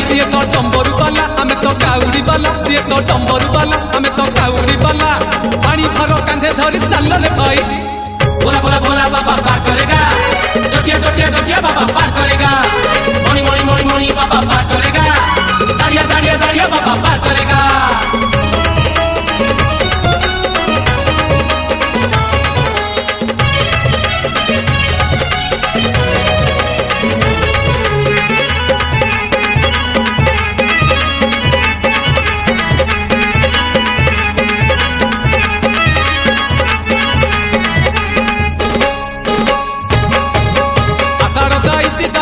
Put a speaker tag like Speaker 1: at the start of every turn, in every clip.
Speaker 1: CA तो डंबरू वाला आमे तो काउड़ी वाला सीए तो डंबरू वाला आमे तो काउड़ी वाला पानी भर कांधे धरी चल रे भाई
Speaker 2: भोला भोला भोला बाबा पार करेगा जोटिया जोटिया जोटिया बाबा पार करेगा मणि मणि मणि मणि बाबा पार करेगा दाड़िया दाड़िया दाड़िया बाबा पार करेगा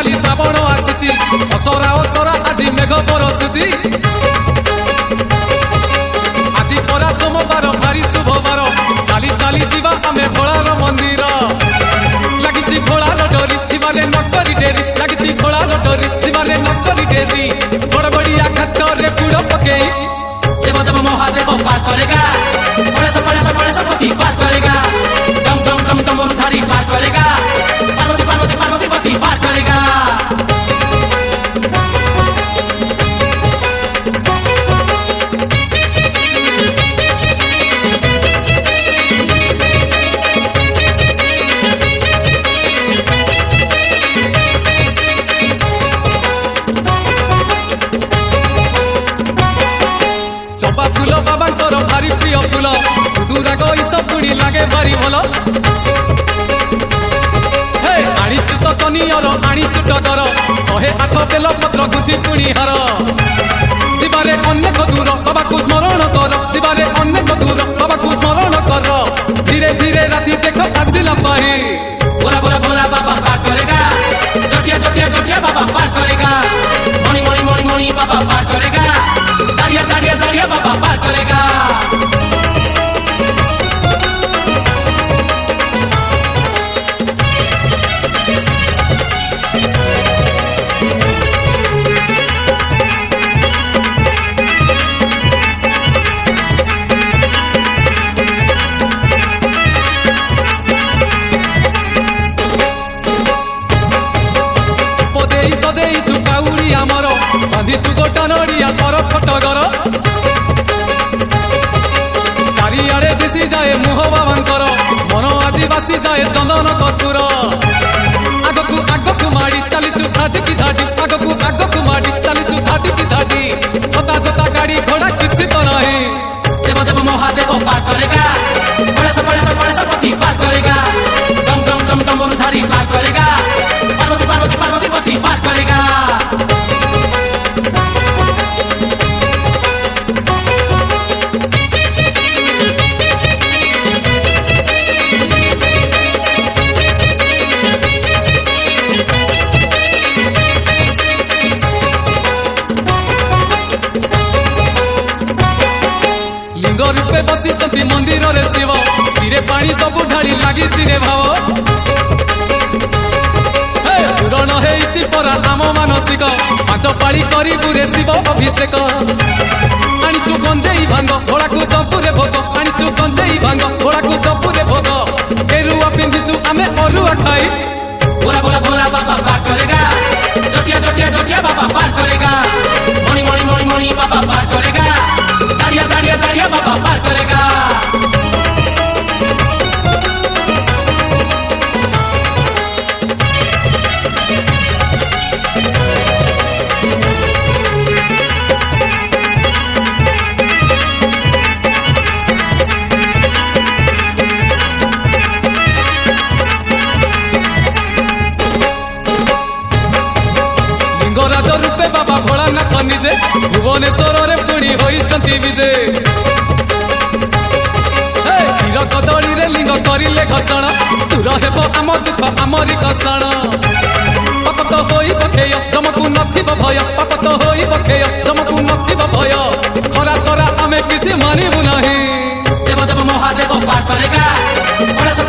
Speaker 1: श्रावण आसी असरा असरा आज मेघ बरसुची आज परा सोमवार भारी शुभवार चाली चाली जीवा आमे भोलार मंदिर लगी भोलार डोरी जीवारे नकरी डेरी लगी भोलार डोरी जीवारे नकरी डेरी बड़बड़िया घाट रे गुड़ पकेई
Speaker 2: देव देव महादेव पार करेगा गणेश पति पार करेगा डम डम डम डमरूधारी पार करेगा पार्वती पार्वती पार्वती पति पार करेगा
Speaker 1: चंपा फूल बाबा भारी प्रिय फूल दुराग ईस पुणी लगे भारी भल आनीचु तो कनियर आनीचु टगर 108 बेल पत्र गुथि पुणी हार जीवारे अनेक दूर बाबा को स्मरण कर जीवारे अनेक दूर बाबा को स्मरण कर धीरे धीरे राति देख आसिला पाही
Speaker 2: भोला भोला भोला बाबा पार करेगा जोटिया जोटिया जोटिया बाबा पार करेगा मणि मणि मणि मणि बाबा पार करेगा दाड़िया दाड़िया दाड़िया बाबा पार करेगा
Speaker 1: सजेई चुकाउड़ी आमर बांधिचु गोटा नड़िया कर खटगर चारिआडे दिशी जाए मुह बाबांकर मन आज बासी जाए चंदन कपूर आगकू आगकू माड़ी चलीचु धाटी की धाटी आगकू माड़ी चलीचु धाटी की धाटी छोटा छोटा गाड़ी घोड़ा किछि तो नहीं
Speaker 2: देव देव महादेव पार करेगा गणेश पति पार करेगा डम डम डम डमरूधारी पार करेगा पार्वती पार्वती पार्वती पति पार करेगा
Speaker 1: लिंग रूपे बसी मंदिर रे शिव सिरे पानी तबु ढाड़ी लगी रे भाव पूरण हेइछि परा आम मानसिक 5 पाଳି करिबु रे शिव अभिषेक आनिचु गंजेई भांग घोड़ा को दबुरे भोग आनिचु गंजेई भांग घोड़ा को दबुरे भोग केरुआ पिंधिचु आमे अरुआ खाई
Speaker 2: भोला भोला भोला बाबा पार करेगा जोटिया जोटिया जोटिया बाबा पार करेगा मणि मणि मणि मणि बाबा पार करेगा दाड़िया दाड़िया दाड़िया बाबा पार करेगा
Speaker 1: लिंगराज रूपे बाबा भोलानाथ निजे भुवनेश्वर रे पुणी होइचंती विजे हीर कदली रे लिंग करिले घसण दूर हेब आम दुख आमरी घसण पाप तो होई पखेय जमकु नथिब भय पाप तो होई पखेय जमकु नथिब भय खरा तरा आमे किछि मानिबु नाही
Speaker 2: देव देव महादेव पार करेगा गणेश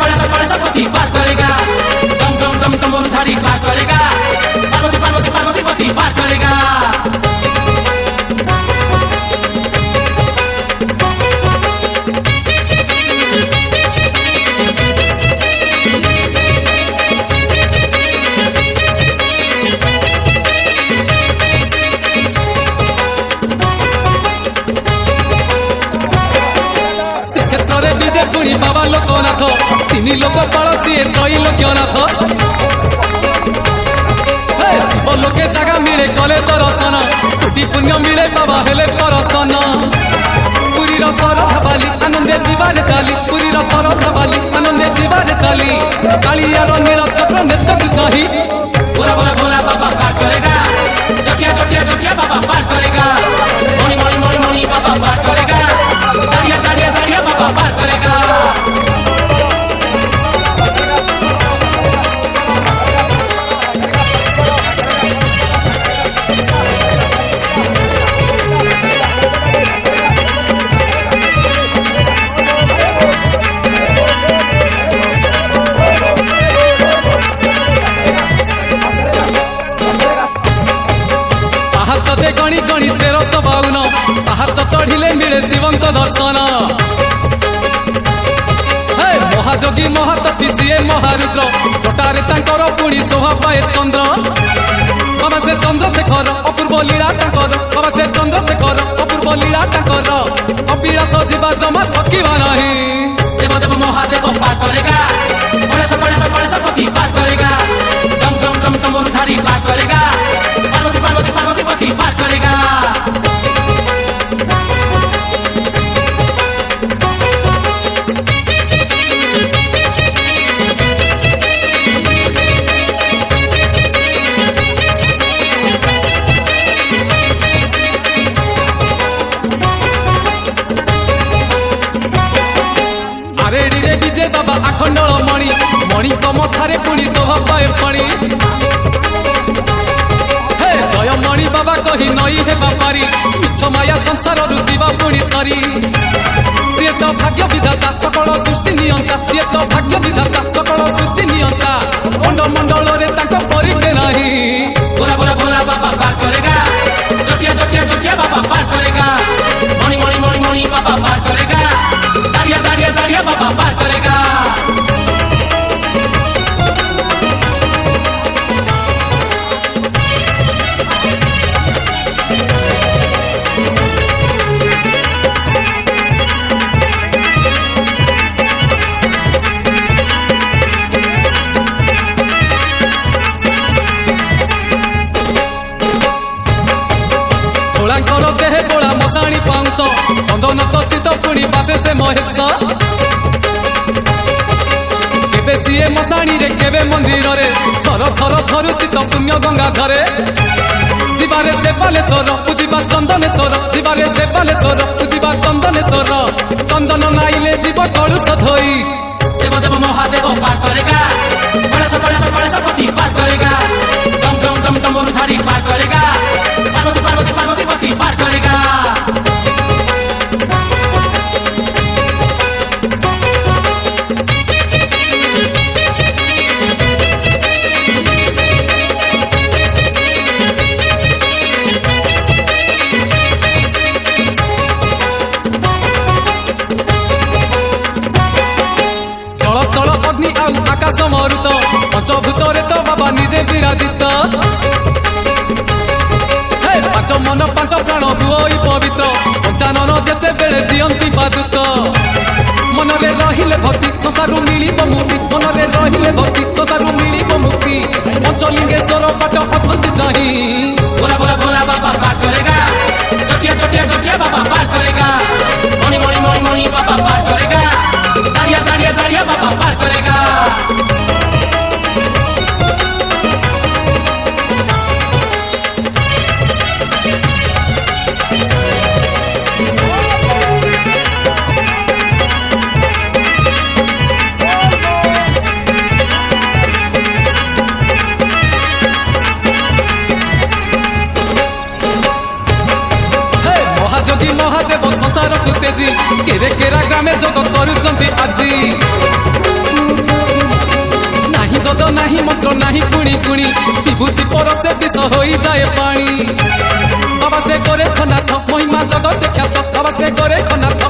Speaker 2: पति पार करेगा डम डम डम डमरूधारी पार करेगा पार्वती पार्वती पार्वती पति पार करेगा
Speaker 1: पुणी बाबा लोकनाथ तीन लोक पाल सीए त्रैलोक्यनाथ शिव लोके जगह मिले कले दर्शन कोटि पुण्य मिले बाबा हेले परसन पुरीर सरधा बाली आनंदे जीवारे चाली पुरीर सरधा बाली आनंदे जीवारे चाली कालियार नील चक्र नेत्र चाही
Speaker 2: बोला बोला बोला बाबा पार करेगा जटिया जटिया जटिया बाबा पार करेगा मणि मणि मणि मणि बाबा पार करेगा दाड़िया दाड़िया दाड़िया बाबा पार करेगा
Speaker 1: गणी गणी 1352 पाहाच चढ़िले मिले शिवंक दर्शन महाजोगी महातपी सीए महारुद्र जटारे तांकर पुणी शोभा पाए चंद्र बाबा से चंद्रशेखर अपूर्व लीला तांकर बाबा से चंद्रशेखर अपूर्व लीला तांकर कपिलास जीवा जमा थकिबा नहीं
Speaker 2: देव देव महादेव पार करेगा गणेश पति पार करेगा डम डम डम डमरुधारी पार करेगा पार्वती पार्वती पार्वती पति पार करेगा
Speaker 1: आरेडी रे विजय बाबा आखंडल मणि मणि कमथारे पुणी शोभा पाए फणी जय मणि बाबा कही नई हे बापारी मिछ माया संसार रुजिबा पुणी तरी सीए तो भाग्य विधाता सकल सृष्टि नियंता सीए तो भाग्य विधाता सकल सृष्टि नियंता मंड मंडल रे ताको परिके नाही
Speaker 2: बोला बोला बोला बाबा पार करेगा जटिया जटिया जटिया बाबा पार करेगा मणि मणि मणि मणि बाबा पार करेगा दाड़िया दाड़िया दाड़िया बाबा पार करेगा
Speaker 1: देहे बोला मशाणी पाउंस चंदन चर्चित पुणी बासे से महेश केबे सीए मशाणी रे केबे मंदिर रे छर छर छरुचित पुण्य गंगा झरे जीवारे से बालेश्वर पूजिबा चंदनेश्वर जीवारे से बालेश्वर पूजिबा चंदनेश्वर चंदन नाइले जीव कलुष धोई
Speaker 2: देव देव महादेव पार करेगा गणेश पति पार करेगा डम डम डम डमरुधारी पार करेगा पार्वती पार्वती पार्वती पति पार करेगा
Speaker 1: जल स्थल अग्नि आउ आकाश मरुत पंचभूत रे तो बाबा निजे विराजित पांच मन पांच प्राण हुई पवित्र पंचानन जेते बेले दियंती पादुत मनरे रहिले भक्ति संसारु मिलिब मुक्ति मनरे रहिले भक्ति संसारु मिलिब मुक्ति पंचलिंगेश्वर पाट अछंती चाही
Speaker 2: बोला बोला बोला बाबा पार करेगा जटिया जटिया जटिया बाबा पार करेगा मणि मणि मणि मणि बाबा पार करेगा दाड़िया दाड़िया दाड़िया बाबा पार करेगा
Speaker 1: महाजोगी महादेव संसार को तेजी केरे केरा ग्रामे जोग करुचंती आजी नाही गद नाही मंत्र नाही पुणी पुणी विभूति परसे विष होई जाए पानी बाबा से गोरे खनाथ महिमा जगत ख्यात बाबा से गोरे खनाथ